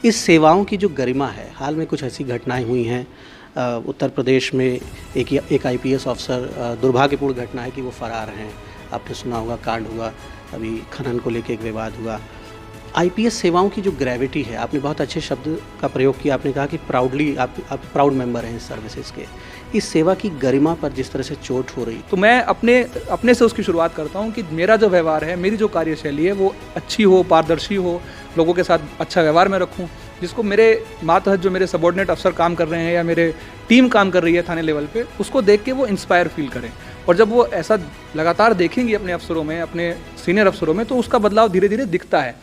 इस सेवाओं की जो गरिमा है, हाल में कुछ ऐसी घटनाएं हुई हैं उत्तर प्रदेश में। एक आईपीएस अफसर, दुर्भाग्यपूर्ण घटना है कि वो फरार हैं। आपने सुना होगा, कांड हुआ, अभी खनन को लेकर एक विवाद हुआ। आईपीएस सेवाओं की जो ग्रेविटी है, आपने बहुत अच्छे शब्द का प्रयोग किया। आपने कहा कि प्राउडली आप प्राउड मेंबर हैं इस सर्विसेज के। इस सेवा की गरिमा पर जिस तरह से चोट हो रही, तो मैं अपने से उसकी शुरुआत करता हूँ कि मेरा जो व्यवहार है, मेरी जो कार्यशैली है वो अच्छी हो, पारदर्शी हो, लोगों के साथ अच्छा व्यवहार में रखूँ, जिसको मेरे मातहत जो मेरे सबॉर्डिनेट अफसर काम कर रहे हैं या मेरे टीम काम कर रही है थाने लेवल पे, उसको देख के वो इंस्पायर फील करें। और जब वो ऐसा लगातार देखेंगे अपने अफसरों में, अपने सीनियर अफसरों में, तो उसका बदलाव धीरे धीरे दिखता है।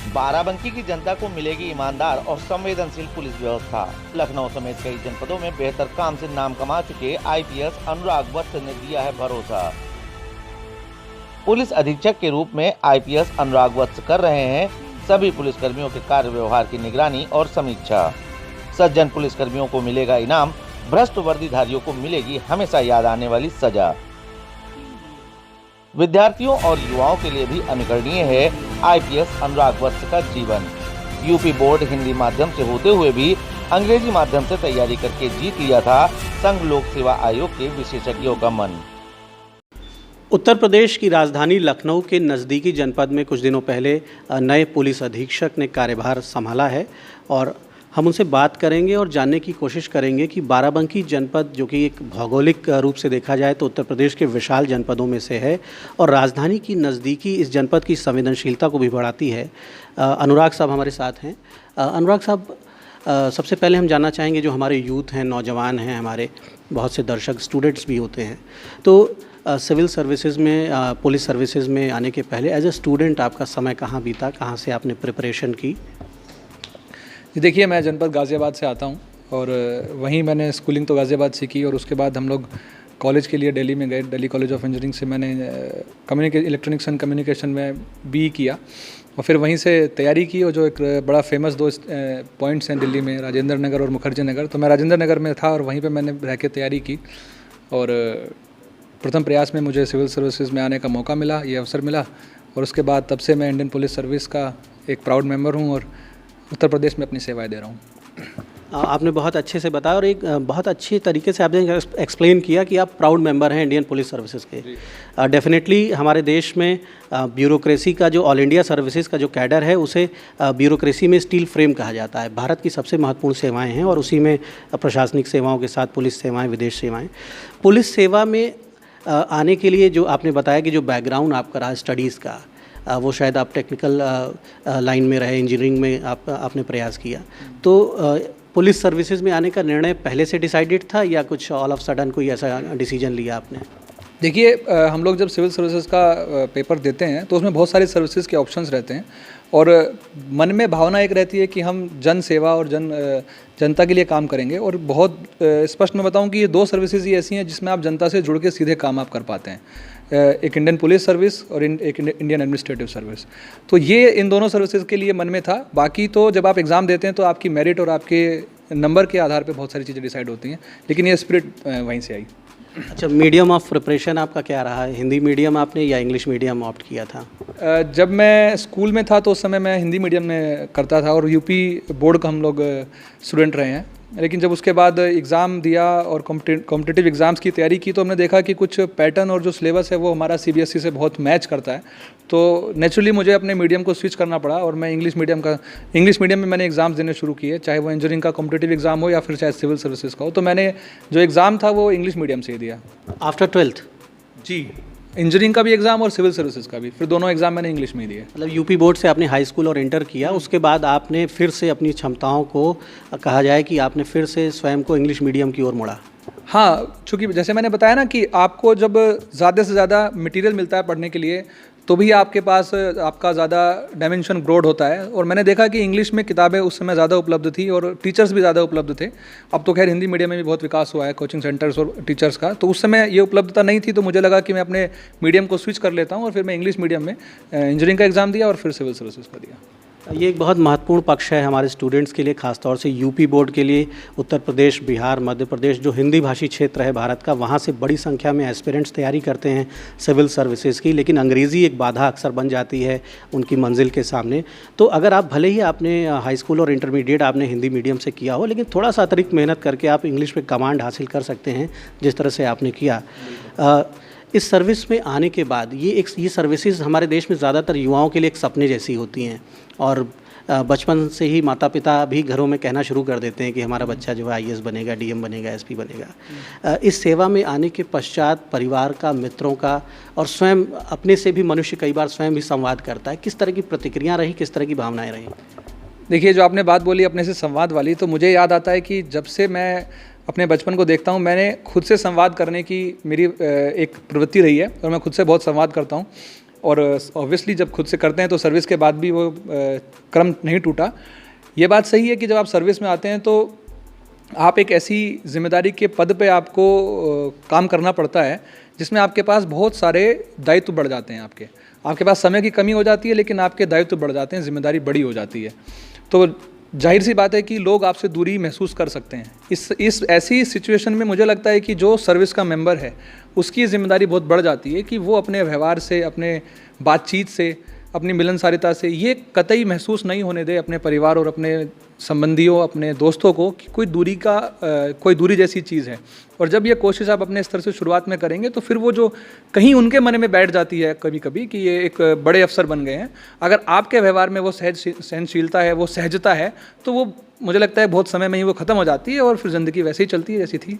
बाराबंकी की जनता को मिलेगी ईमानदार और संवेदनशील पुलिस व्यवस्था। लखनऊ समेत कई जनपदों में बेहतर काम से नाम कमा चुके आईपीएस अनुराग वत्स ने दिया है भरोसा। पुलिस अधीक्षक के रूप में आईपीएस अनुराग वत्स कर रहे हैं सभी पुलिसकर्मियों के कार्य व्यवहार की निगरानी और समीक्षा। सज्जन पुलिसकर्मियों को मिलेगा इनाम, भ्रष्ट वर्दीधारियों को मिलेगी हमेशा याद आने वाली सजा। विद्यार्थियों और युवाओं के लिए भी अनुकरणीय है आईपीएस अनुराग वत्स का जीवन। यूपी बोर्ड हिंदी माध्यम से होते हुए भी अंग्रेजी माध्यम से तैयारी करके जीत लिया था संघ लोक सेवा आयोग के विशेषज्ञों का मन। उत्तर प्रदेश की राजधानी लखनऊ के नज़दीकी जनपद में कुछ दिनों पहले नए पुलिस अधीक्षक ने कार्यभार संभाला है और हम उनसे बात करेंगे और जानने की कोशिश करेंगे कि बाराबंकी जनपद, जो कि एक भौगोलिक रूप से देखा जाए तो उत्तर प्रदेश के विशाल जनपदों में से है और राजधानी की नज़दीकी इस जनपद की संवेदनशीलता को भी बढ़ाती है। अनुराग साहब हमारे साथ हैं। अनुराग साहब, सबसे पहले हम जानना चाहेंगे, जो हमारे यूथ हैं, नौजवान हैं, हमारे बहुत से दर्शक स्टूडेंट्स भी होते हैं, तो सिविल सर्विसेज में, पुलिस सर्विसेज में आने के पहले एज ए स्टूडेंट आपका समय कहाँ बीता, कहाँ से आपने प्रिपरेशन की? देखिए, मैं जनपद गाज़ियाबाद से आता हूँ और वहीं मैंने स्कूलिंग तो गाज़ियाबाद से की और उसके बाद हम लोग कॉलेज के लिए दिल्ली में गए। दिल्ली कॉलेज ऑफ इंजीनियरिंग से मैंने इलेक्ट्रॉनिक्स एंड कम्युनिकेशन में बीई किया और फिर वहीं से तैयारी की। और जो एक बड़ा फेमस दो पॉइंट्स हैं दिल्ली में, राजेंद्र नगर और मुखर्जी नगर, तो मैं राजेंद्र नगर में था और वहीं पर मैंने रह के तैयारी की और प्रथम प्रयास में मुझे सिविल सर्विसेज में आने का मौका मिला, ये अवसर मिला और उसके बाद तब से मैं इंडियन पुलिस सर्विस का एक प्राउड मेंबर हूँ और उत्तर प्रदेश में अपनी सेवाएं दे रहा हूँ। आपने बहुत अच्छे से बताया और एक बहुत अच्छी तरीके से आपने एक्सप्लेन किया कि आप प्राउड मेंबर हैं इंडियन पुलिस सर्विसेज के। डेफिनेटली हमारे देश में ब्यूरोक्रेसी का, जो ऑल इंडिया सर्विसेज का जो कैडर है, उसे ब्यूरोक्रेसी में स्टील फ्रेम कहा जाता है। भारत की सबसे महत्वपूर्ण सेवाएं हैं और उसी में प्रशासनिक सेवाओं के साथ पुलिस सेवाएं, विदेश सेवाएं। पुलिस सेवा में आने के लिए जो आपने बताया कि जो बैकग्राउंड आपका रहा स्टडीज़ का, वो शायद आप टेक्निकल लाइन में रहे, इंजीनियरिंग में आपने प्रयास किया, तो पुलिस सर्विसेज में आने का निर्णय पहले से डिसाइडेड था या कुछ ऑल ऑफ सडन कोई ऐसा डिसीजन लिया आपने? देखिए, हम लोग जब सिविल सर्विसेज का पेपर देते हैं तो उसमें बहुत सारे सर्विसेज के ऑप्शंस रहते हैं और मन में भावना एक रहती है कि हम जन सेवा और जनता के लिए काम करेंगे। और बहुत स्पष्ट मैं बताऊं कि ये दो सर्विसेज ही ऐसी हैं जिसमें आप जनता से जुड़ के सीधे काम आप कर पाते हैं, एक इंडियन पुलिस सर्विस और एक इंडियन एडमिनिस्ट्रेटिव सर्विस। तो ये इन दोनों सर्विसेज के लिए मन में था। बाकी तो जब आप एग्ज़ाम देते हैं तो आपकी मेरिट और आपके नंबर के आधार पे बहुत सारी चीज़ें डिसाइड होती हैं, लेकिन ये स्पिरिट वहीं से आई। अच्छा, मीडियम ऑफ प्रिपरेशन आपका क्या रहा है? हिंदी मीडियम आपने या इंग्लिश मीडियम ऑप्ट किया था? जब मैं स्कूल में था तो उस समय मैं हिंदी मीडियम में करता था और यूपी बोर्ड का हम लोग स्टूडेंट रहे हैं। लेकिन जब उसके बाद एग्ज़ाम दिया और कॉम्पिटिटिव एग्ज़ाम्स की तैयारी की तो हमने देखा कि कुछ पैटर्न और जो सिलेबस है वो हमारा सीबीएसई से बहुत मैच करता है। तो नेचुरली मुझे अपने मीडियम को स्विच करना पड़ा और मैं इंग्लिश मीडियम में मैंने एग्ज़ाम्स देने शुरू किए, चाहे वो इंजीनियरिंग का कॉम्पिटिटिव एग्ज़ाम हो या फिर चाहे सिविल सर्विसेज का हो। तो मैंने जो एग्ज़ाम था वो इंग्लिश मीडियम से ही दिया। After 12th? जी, इंजीनियरिंग का भी एग्ज़ाम और सिविल सर्विसेज का भी, फिर दोनों एग्ज़ाम मैंने इंग्लिश में ही दिए। मतलब यूपी बोर्ड से आपने हाई स्कूल और इंटर किया, उसके बाद आपने फिर से अपनी क्षमताओं को, कहा जाए कि आपने फिर से स्वयं को इंग्लिश मीडियम की ओर मोड़ा? हाँ, चूँकि जैसे मैंने बताया ना कि आपको जब ज़्यादा से ज़्यादा मटेरियल मिलता है पढ़ने के लिए तो भी आपके पास आपका ज़्यादा डायमेंशन ग्रोड होता है। और मैंने देखा कि इंग्लिश में किताबें उस समय ज़्यादा उपलब्ध थी और टीचर्स भी ज़्यादा उपलब्ध थे। अब तो खैर हिंदी मीडियम में भी बहुत विकास हुआ है, कोचिंग सेंटर्स और टीचर्स का। तो उस समय ये उपलब्धता नहीं थी, तो मुझे लगा कि मैं अपने मीडियम को स्विच कर लेता हूँ और फिर मैं इंग्लिश मीडियम में इंजीनियरिंग का एग्ज़ाम दिया और फिर सिविल सर्विसेज का दिया। ये एक बहुत महत्वपूर्ण पक्ष है हमारे स्टूडेंट्स के लिए, खासतौर से यूपी बोर्ड के लिए। उत्तर प्रदेश, बिहार, मध्य प्रदेश जो हिंदी भाषी क्षेत्र है भारत का, वहाँ से बड़ी संख्या में एस्पिरेंट्स तैयारी करते हैं सिविल सर्विसेज की, लेकिन अंग्रेज़ी एक बाधा अक्सर बन जाती है उनकी मंजिल के सामने। तो अगर आप भले ही आपने हाई स्कूल और इंटरमीडिएट आपने हिंदी मीडियम से किया हो, लेकिन थोड़ा सा अतिरिक्त मेहनत करके आप इंग्लिश में कमांड हासिल कर सकते हैं जिस तरह से आपने किया। इस सर्विस में आने के बाद ये सर्विसेज हमारे देश में ज़्यादातर युवाओं के लिए एक सपने जैसी होती हैं, और बचपन से ही माता पिता भी घरों में कहना शुरू कर देते हैं कि हमारा बच्चा जो है आईएएस बनेगा, डीएम बनेगा, एसपी बनेगा। इस सेवा में आने के पश्चात परिवार का, मित्रों का और स्वयं अपने से भी मनुष्य कई बार स्वयं भी संवाद करता है। किस तरह की प्रतिक्रिया रही, किस तरह की भावनाएँ रहीं? देखिए, जो आपने बात बोली अपने से संवाद वाली, तो मुझे याद आता है कि जब से मैं अपने बचपन को देखता हूँ, मैंने खुद से संवाद करने की मेरी एक प्रवृत्ति रही है और मैं खुद से बहुत संवाद करता हूँ। और ऑब्वियसली जब खुद से करते हैं तो सर्विस के बाद भी वो क्रम नहीं टूटा। ये बात सही है कि जब आप सर्विस में आते हैं तो आप एक ऐसी जिम्मेदारी के पद पे आपको काम करना पड़ता है जिसमें आपके पास बहुत सारे दायित्व बढ़ जाते हैं। आपके पास समय की कमी हो जाती है, लेकिन आपके दायित्व बढ़ जाते हैं, जिम्मेदारी बड़ी हो जाती है। तो जाहिर सी बात है कि लोग आपसे दूरी महसूस कर सकते हैं। इस ऐसी सिचुएशन में मुझे लगता है कि जो सर्विस का मेंबर है उसकी जिम्मेदारी बहुत बढ़ जाती है कि वो अपने व्यवहार से, अपने बातचीत से, अपनी मिलनसारिता से ये कतई महसूस नहीं होने दे अपने परिवार और अपने संबंधियों, अपने दोस्तों को कि कोई दूरी जैसी चीज़ है। और जब ये कोशिश आप अपने स्तर से शुरुआत में करेंगे तो फिर वो जो कहीं उनके मन में बैठ जाती है कभी कभी कि ये एक बड़े अफसर बन गए हैं, अगर आपके व्यवहार में वो सहनशीलता है, वो सहजता है, तो वो मुझे लगता है बहुत समय में ही वो ख़त्म हो जाती है और फिर ज़िंदगी वैसे ही चलती है जैसी थी।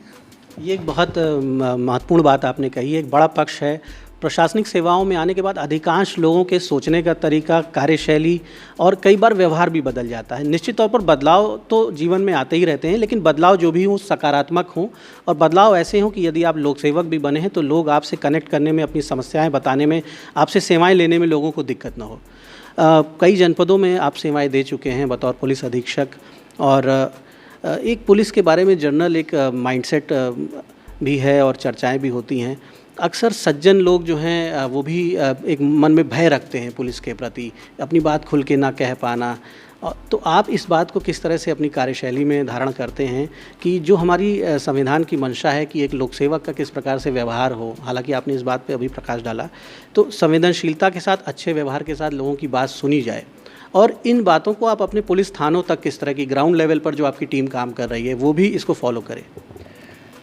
ये एक बहुत महत्वपूर्ण बात आपने कही, एक बड़ा पक्ष है। प्रशासनिक सेवाओं में आने के बाद अधिकांश लोगों के सोचने का तरीका, कार्यशैली और कई बार व्यवहार भी बदल जाता है। निश्चित तौर पर बदलाव तो जीवन में आते ही रहते हैं, लेकिन बदलाव जो भी हों सकारात्मक हों, और बदलाव ऐसे हों कि यदि आप लोक सेवक भी बने हैं तो लोग आपसे कनेक्ट करने में, अपनी समस्याएं बताने में, आपसे सेवाएं लेने में लोगों को दिक्कत ना हो। कई जनपदों में आप सेवाएँ दे चुके हैं बतौर पुलिस अधीक्षक, और एक पुलिस के बारे में जनरल एक माइंडसेट भी है और चर्चाएँ भी होती हैं। अक्सर सज्जन लोग जो हैं वो भी एक मन में भय रखते हैं पुलिस के प्रति, अपनी बात खुल के ना कह पाना। तो आप इस बात को किस तरह से अपनी कार्यशैली में धारण करते हैं कि जो हमारी संविधान की मंशा है कि एक लोकसेवक का किस प्रकार से व्यवहार हो, हालांकि आपने इस बात पे अभी प्रकाश डाला, तो संवेदनशीलता के साथ, अच्छे व्यवहार के साथ लोगों की बात सुनी जाए, और इन बातों को आप अपने पुलिस थानों तक किस तरह की ग्राउंड लेवल पर जो आपकी टीम काम कर रही है वो भी इसको फॉलो करे?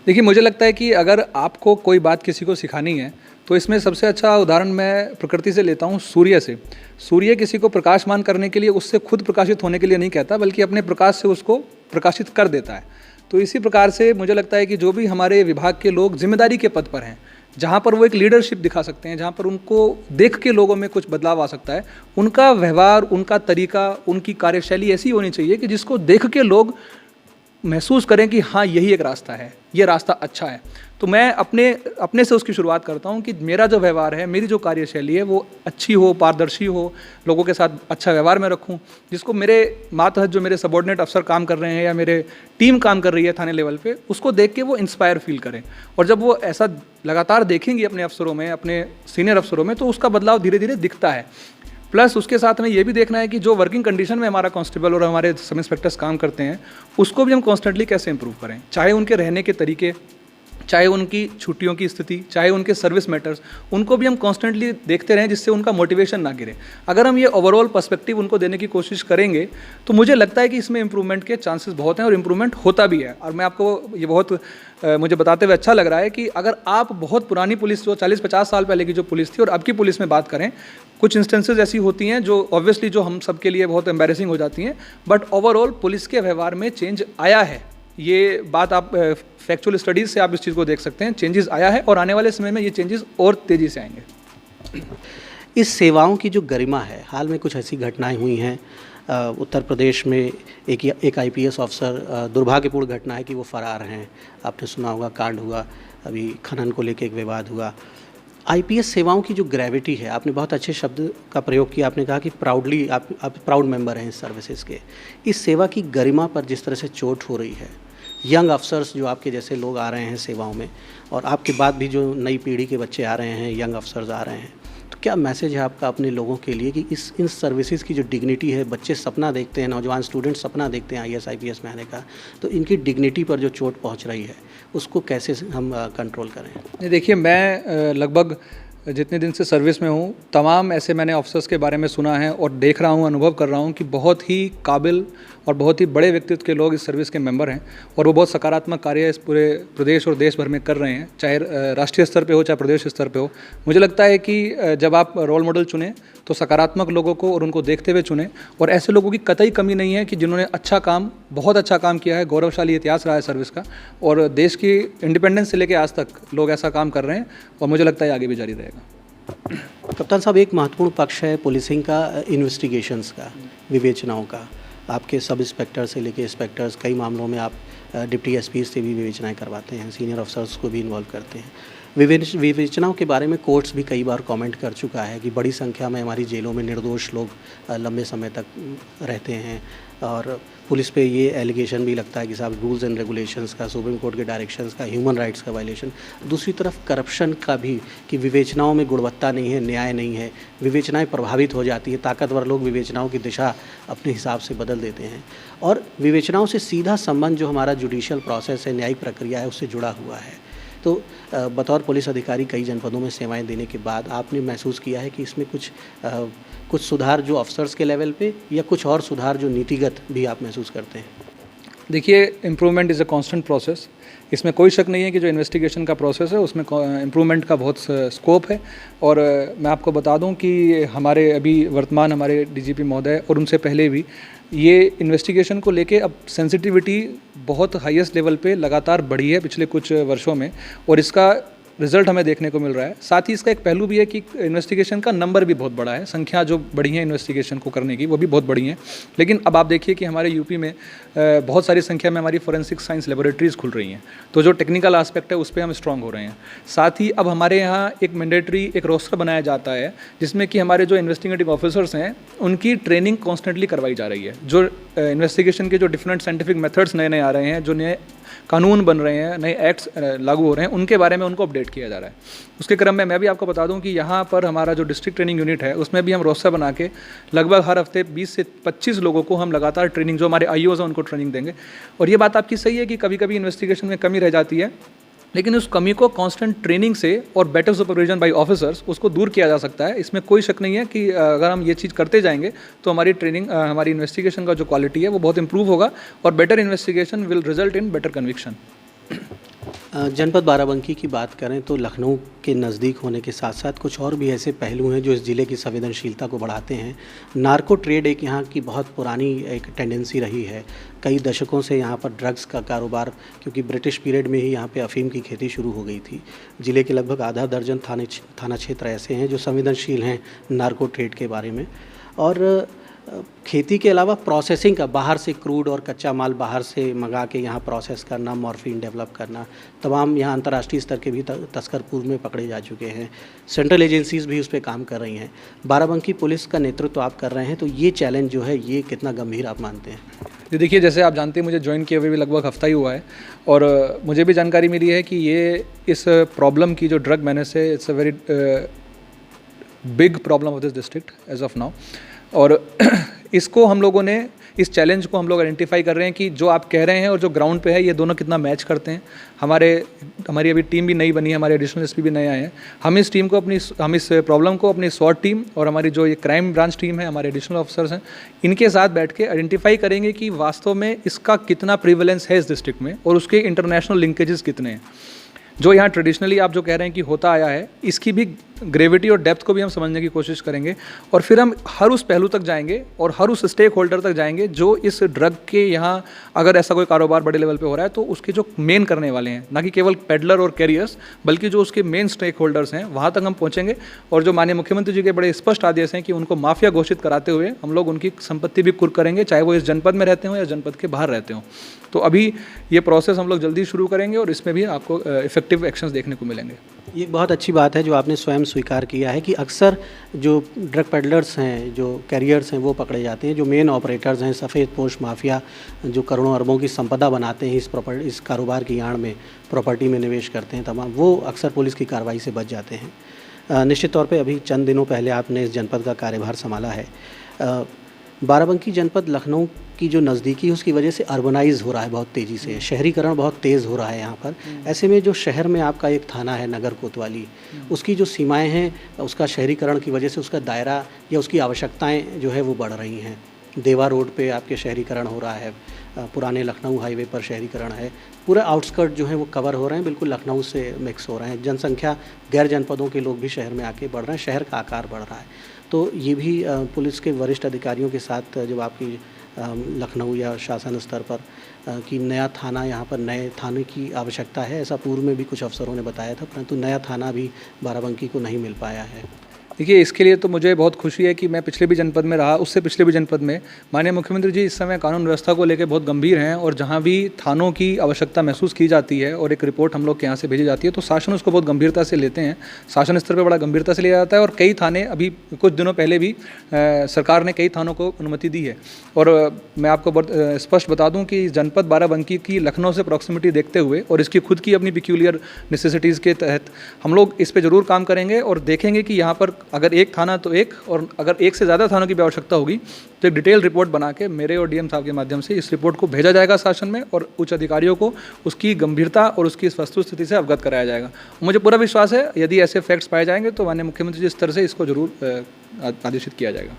देखिए, मुझे लगता है कि अगर आपको कोई बात किसी को सिखानी है तो इसमें सबसे अच्छा उदाहरण मैं प्रकृति से लेता हूँ, सूर्य से। सूर्य किसी को प्रकाशमान करने के लिए उससे खुद प्रकाशित होने के लिए नहीं कहता, बल्कि अपने प्रकाश से उसको प्रकाशित कर देता है। तो इसी प्रकार से मुझे लगता है कि जो भी हमारे विभाग के लोग जिम्मेदारी के पद पर हैं, जहाँ पर वो एक लीडरशिप दिखा सकते हैं, जहाँ पर उनको देख के लोगों में कुछ बदलाव आ सकता है, उनका व्यवहार, उनका तरीका, उनकी कार्यशैली ऐसी होनी चाहिए कि जिसको देख के लोग महसूस करें कि हाँ, यही एक रास्ता है, ये रास्ता अच्छा है। तो मैं अपने से उसकी शुरुआत करता हूँ कि मेरा जो व्यवहार है, मेरी जो कार्यशैली है वो अच्छी हो, पारदर्शी हो, लोगों के साथ अच्छा व्यवहार मैं रखूँ, जिसको मेरे मातहत जो मेरे सबॉर्डिनेट अफसर काम कर रहे हैं या मेरे टीम काम कर रही है थाने लेवल पे, उसको देख के वो इंस्पायर फील करें। और जब वो ऐसा लगातार देखेंगे अपने अफसरों में, अपने सीनियर अफसरों में, तो उसका बदलाव धीरे धीरे दिखता है। प्लस उसके साथ में ये भी देखना है कि जो वर्किंग कंडीशन में हमारा कांस्टेबल और हमारे सब इंस्पेक्टर्स काम करते हैं उसको भी हम कॉन्स्टेंटली कैसे इंप्रूव करें, चाहे उनके रहने के तरीके, चाहे उनकी छुट्टियों की स्थिति, चाहे उनके सर्विस मैटर्स, उनको भी हम कॉन्स्टेंटली देखते रहें जिससे उनका मोटिवेशन ना गिरे। अगर हम ये ओवरऑल पर्सपेक्टिव उनको देने की कोशिश करेंगे तो मुझे लगता है कि इसमें इंप्रूवमेंट के चांसेस बहुत हैं और इंप्रूवमेंट होता भी है। और मैं आपको ये बहुत मुझे बताते हुए अच्छा लग रहा है कि अगर आप बहुत पुरानी पुलिस, जो 40-50 साल पहले की जो पुलिस थी और अब की पुलिस में बात करें, कुछ इंस्टेंसेस ऐसी होती हैं जो ऑब्वियसली जो हम सब के लिए बहुत एम्बैरेसिंग हो जाती हैं, बट ओवरऑल पुलिस के व्यवहार में चेंज आया है। ये बात आप फैक्चुअल स्टडीज़ से आप इस चीज़ को देख सकते हैं, चेंजेस आया है और आने वाले समय में ये चेंजेस और तेज़ी से आएंगे। इस सेवाओं की जो गरिमा है, हाल में कुछ ऐसी घटनाएं हुई हैं उत्तर प्रदेश में, एक आईपीएस अफसर, दुर्भाग्यपूर्ण घटना है कि वो फरार हैं, आपने सुना होगा, कांड हुआ, अभी खनन को लेकर एक विवाद हुआ। आईपीएस सेवाओं की जो ग्रेविटी है, आपने बहुत अच्छे शब्द का प्रयोग किया, आपने कहा कि प्राउडली आप प्राउड मेंबर हैं इस सर्विसेज के। इस सेवा की गरिमा पर जिस तरह से चोट हो रही है, यंग अफसर्स जो आपके जैसे लोग आ रहे हैं सेवाओं में, और आपके बाद भी जो नई पीढ़ी के बच्चे आ रहे हैं, यंग अफसर्स आ रहे हैं, तो क्या मैसेज है आपका अपने लोगों के लिए कि इन सर्विसेज की जो डिग्निटी है, बच्चे सपना देखते हैं, नौजवान स्टूडेंट सपना देखते हैं IAS IPS में आने का, तो इनकी डिग्निटी पर जो चोट पहुंच रही है उसको कैसे हम कंट्रोल करें? देखिए, मैं लगभग जितने दिन से सर्विस में हूँ, तमाम ऐसे मैंने ऑफिसर्स के बारे में सुना है और देख रहा हूँ, अनुभव कर रहा हूँ कि बहुत ही काबिल और बहुत ही बड़े व्यक्तित्व के लोग इस सर्विस के मेंबर हैं और वो बहुत सकारात्मक कार्य इस पूरे प्रदेश और देश भर में कर रहे हैं, चाहे राष्ट्रीय स्तर पे हो चाहे प्रदेश स्तर पे हो। मुझे लगता है कि जब आप रोल मॉडल चुनें तो सकारात्मक लोगों को और उनको देखते हुए चुनें, और ऐसे लोगों की कतई कमी नहीं है कि जिन्होंने अच्छा काम, बहुत अच्छा काम किया है। गौरवशाली इतिहास रहा है सर्विस का और देश की इंडिपेंडेंस से लेकर आज तक लोग ऐसा काम कर रहे हैं और मुझे लगता है आगे भी जारी रहेगा। कप्तान साहब, एक महत्वपूर्ण पक्ष है पुलिसिंग का इन्वेस्टिगेशंस का, विवेचनाओं का। आपके सब इंस्पेक्टर से लेके इंस्पेक्टर्स, कई मामलों में आप डिप्टी SP से भी विवेचनाएं करवाते हैं, सीनियर अफसर्स को भी इन्वॉल्व करते हैं। विवेचनाओं के बारे में कोर्ट्स भी कई बार कमेंट कर चुका है कि बड़ी संख्या में हमारी जेलों में निर्दोष लोग लंबे समय तक रहते हैं और पुलिस पे ये एलिगेशन भी लगता है कि साहब रूल्स एंड रेगुलेशंस का, सुप्रीम कोर्ट के डायरेक्शंस का, ह्यूमन राइट्स का वायलेशन। दूसरी तरफ करप्शन का भी, कि विवेचनाओं में गुणवत्ता नहीं है, न्याय नहीं है, विवेचनाएं प्रभावित हो जाती है, ताकतवर लोग विवेचनाओं की दिशा अपने हिसाब से बदल देते हैं और विवेचनाओं से सीधा संबंध जो हमारा जुडिशियल प्रोसेस है, न्यायिक प्रक्रिया है, उससे जुड़ा हुआ है। तो बतौर पुलिस अधिकारी कई जनपदों में सेवाएं देने के बाद आपने महसूस किया है कि इसमें कुछ सुधार जो अफसर्स के लेवल पे, या कुछ और सुधार जो नीतिगत भी आप महसूस करते हैं? देखिए, improvement is a constant process. इसमें कोई शक नहीं है कि जो इन्वेस्टिगेशन का प्रोसेस है उसमें इम्प्रूवमेंट का बहुत स्कोप है। और मैं आपको बता दूं कि हमारे अभी वर्तमान हमारे DGP महोदय और उनसे पहले भी ये इन्वेस्टिगेशन को लेके अब सेंसिटिविटी बहुत हाईएस्ट लेवल पे लगातार बढ़ी है पिछले कुछ वर्षों में, और इसका रिजल्ट हमें देखने को मिल रहा है। साथ ही इसका एक पहलू भी है कि इन्वेस्टिगेशन का नंबर भी बहुत बड़ा है, संख्या जो बढ़ी है इन्वेस्टिगेशन को करने की वो भी बहुत बड़ी है। लेकिन अब आप देखिए कि हमारे यूपी में बहुत सारी संख्या में हमारी फोरेंसिक साइंस लेबोरेटरीज खुल रही हैं, तो जो टेक्निकल आस्पेक्ट है उस पर हम स्ट्रांग हो रहे हैं। साथ ही अब हमारे यहाँ एक मैंडेटरी एक रोस्टर बनाया जाता है जिसमें कि हमारे जो इन्वेस्टिगेटिव ऑफिसर्स हैं उनकी ट्रेनिंग कॉन्स्टेंटली करवाई जा रही है। जो इन्वेस्टिगेशन के जो डिफरेंट साइंटिफिक मेथड्स नए नए आ रहे हैं, जो नए कानून बन रहे हैं, नए एक्ट्स लागू हो रहे हैं, उनके बारे में उनको अपडेट किया जा रहा है। उसके क्रम में मैं भी आपको बता दूं कि यहाँ पर हमारा जो डिस्ट्रिक्ट ट्रेनिंग यूनिट है उसमें भी हम रोस्टर बना के लगभग हर हफ्ते 20 से 25 लोगों को हम लगातार ट्रेनिंग, जो हमारे IOs हैं उनको ट्रेनिंग देंगे। और ये बात आपकी सही है कि कभी कभी इन्वेस्टिगेशन में कमी रह जाती है, लेकिन उस कमी को कांस्टेंट ट्रेनिंग से और बेटर सुपरविजन बाय ऑफिसर्स उसको दूर किया जा सकता है। इसमें कोई शक नहीं है कि अगर हम ये चीज़ करते जाएंगे तो हमारी ट्रेनिंग, हमारी इन्वेस्टिगेशन का जो क्वालिटी है वो बहुत इंप्रूव होगा और better investigation will result in better conviction. जनपद बाराबंकी की बात करें तो लखनऊ के नज़दीक होने के साथ साथ कुछ और भी ऐसे पहलू हैं जो इस ज़िले की संवेदनशीलता को बढ़ाते हैं। नार्को ट्रेड एक यहाँ की बहुत पुरानी एक टेंडेंसी रही है। कई दशकों से यहाँ पर ड्रग्स का कारोबार, क्योंकि ब्रिटिश पीरियड में ही यहाँ पे अफ़ीम की खेती शुरू हो गई थी। ज़िले के लगभग आधा दर्जन थाना क्षेत्र ऐसे हैं जो संवेदनशील हैं नार्को ट्रेड के बारे में। और खेती के अलावा प्रोसेसिंग का, बाहर से क्रूड और कच्चा माल बाहर से मंगा के यहाँ प्रोसेस करना, मॉर्फिन डेवलप करना, तमाम यहाँ अंतर्राष्ट्रीय स्तर के भी तस्कर पूर्व में पकड़े जा चुके हैं। सेंट्रल एजेंसीज़ भी उस पर काम कर रही हैं। बाराबंकी पुलिस का नेतृत्व आप कर रहे हैं, तो ये चैलेंज जो है ये कितना गंभीर आप मानते हैं? जी देखिए, जैसे आप जानते हैं मुझे ज्वाइन किए हुए भी लगभग हफ्ता ही हुआ है और मुझे भी जानकारी मिली है कि ये इस प्रॉब्लम की जो ड्रग मैनेज है, it's a very big problem of this district as of now. और इसको हम लोगों ने, इस चैलेंज को हम लोग आइडेंटिफाई कर रहे हैं कि जो आप कह रहे हैं और जो ग्राउंड पे है ये दोनों कितना मैच करते हैं। हमारी अभी टीम भी नई बनी है, हमारे एडिशनल SP भी नए आए हैं। हम इस प्रॉब्लम को अपनी SWAT टीम और हमारी जो ये क्राइम ब्रांच टीम है, हमारे एडिशनल ऑफिसर्स हैं, इनके साथ बैठ के आइडेंटिफाई करेंगे कि वास्तव में इसका कितना प्रीवलेंस है इस डिस्ट्रिक्ट में और उसके इंटरनेशनल लिंकेजेस कितने हैं। जो यहाँ ट्रेडिशनली आप जो कह रहे हैं कि होता आया है, इसकी भी ग्रेविटी और डेप्थ को भी हम समझने की कोशिश करेंगे और फिर हम हर उस पहलू तक जाएंगे और हर उस स्टेक होल्डर तक जाएंगे जो इस ड्रग के यहाँ, अगर ऐसा कोई कारोबार बड़े लेवल पे हो रहा है तो उसके जो मेन करने वाले हैं, ना कि केवल पेडलर और कैरियर्स, बल्कि जो उसके मेन स्टेक होल्डर्स हैं, वहाँ तक हम पहुँचेंगे। और जो माननीय मुख्यमंत्री जी के बड़े स्पष्ट आदेश हैं कि उनको माफिया घोषित कराते हुए हम लोग उनकी संपत्ति भी कुर्क करेंगे, चाहे वो इस जनपद में रहते हों या जनपद के बाहर रहते हों। तो अभी ये प्रोसेस हम लोग जल्दी शुरू करेंगे और इसमें भी आपको इफेक्टिव एक्शंस देखने को मिलेंगे। ये बहुत अच्छी बात है जो आपने स्वयं स्वीकार किया है कि अक्सर जो ड्रग पेडलर्स हैं, जो कैरियर्स हैं, वो पकड़े जाते हैं। जो मेन ऑपरेटर्स हैं, सफ़ेद पोश माफिया जो करोड़ों अरबों की संपदा बनाते हैं इस कारोबार की आड़ में, प्रॉपर्टी में निवेश करते हैं तमाम, वो अक्सर पुलिस की कार्रवाई से बच जाते हैं। निश्चित तौर पे अभी चंद दिनों पहले आपने इस जनपद का कार्यभार संभाला है। बाराबंकी जनपद लखनऊ की जो नज़दीकी है उसकी वजह से अर्बनाइज हो रहा है बहुत तेज़ी से, शहरीकरण बहुत तेज़ हो रहा है यहाँ पर। ऐसे में जो शहर में आपका एक थाना है नगर कोतवाली, उसकी जो सीमाएं हैं उसका शहरीकरण की वजह से उसका दायरा या उसकी आवश्यकताएं जो है वो बढ़ रही हैं। देवा रोड पे आपके शहरीकरण हो रहा है, पुराने लखनऊ हाईवे पर शहरीकरण है, पूरे आउटस्कर्ट जो है वो कवर हो रहे हैं, बिल्कुल लखनऊ से मिक्स हो रहे हैं। जनसंख्या गैर जनपदों के लोग भी शहर में आके बढ़ रहे हैं, शहर का आकार बढ़ रहा है। तो ये भी पुलिस के वरिष्ठ अधिकारियों के साथ जब आपकी लखनऊ या शासन स्तर पर कि नया थाना, यहाँ पर नए थाने की आवश्यकता है, ऐसा पूर्व में भी कुछ अफसरों ने बताया था, परंतु नया थाना भी बाराबंकी को नहीं मिल पाया है। देखिए, इसके लिए तो मुझे बहुत खुशी है कि मैं पिछले भी जनपद में रहा, उससे पिछले भी जनपद में माननीय मुख्यमंत्री जी इस समय कानून व्यवस्था को लेकर बहुत गंभीर हैं और जहां भी थानों की आवश्यकता महसूस की जाती है और एक रिपोर्ट हम लोग के यहाँ से भेजी जाती है तो शासन उसको बहुत गंभीरता से लेते हैं। शासन स्तर पर बड़ा गंभीरता से लिया जाता है और कई थाने, अभी कुछ दिनों पहले भी सरकार ने कई थानों को अनुमति दी है। और मैं आपको बहुत स्पष्ट बता दूँ कि जनपद बाराबंकी की लखनऊ से प्रॉक्सिमिटी देखते हुए और इसकी खुद की अपनी पिक्यूलियर नेसेसिटीज़ के तहत हम लोग इस पर ज़रूर काम करेंगे और देखेंगे कि यहाँ पर अगर एक थाना तो एक, और अगर एक से ज़्यादा थानों की भी आवश्यकता होगी तो एक डिटेल रिपोर्ट बना के मेरे और डीएम साहब के माध्यम से इस रिपोर्ट को भेजा जाएगा शासन में और उच्च अधिकारियों को उसकी गंभीरता और उसकी वस्तु स्थिति से अवगत कराया जाएगा। मुझे पूरा विश्वास है यदि ऐसे फैक्ट्स पाए जाएंगे तो माननीय मुख्यमंत्री जी स्तर से इसको जरूर आदेशित किया जाएगा।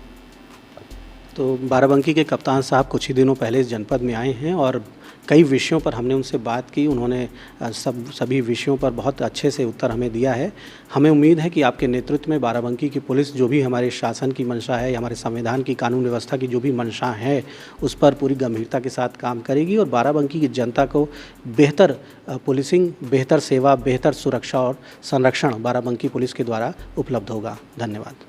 तो बाराबंकी के कप्तान साहब कुछ ही दिनों पहले इस जनपद में आए हैं और कई विषयों पर हमने उनसे बात की, उन्होंने सभी विषयों पर बहुत अच्छे से उत्तर हमें दिया है। हमें उम्मीद है कि आपके नेतृत्व में बाराबंकी की पुलिस जो भी हमारे शासन की मंशा है, हमारे संविधान की कानून व्यवस्था की जो भी मंशा है उस पर पूरी गंभीरता के साथ काम करेगी और बाराबंकी की जनता को बेहतर पुलिसिंग, बेहतर सेवा, बेहतर सुरक्षा और संरक्षण बाराबंकी पुलिस के द्वारा उपलब्ध होगा। धन्यवाद।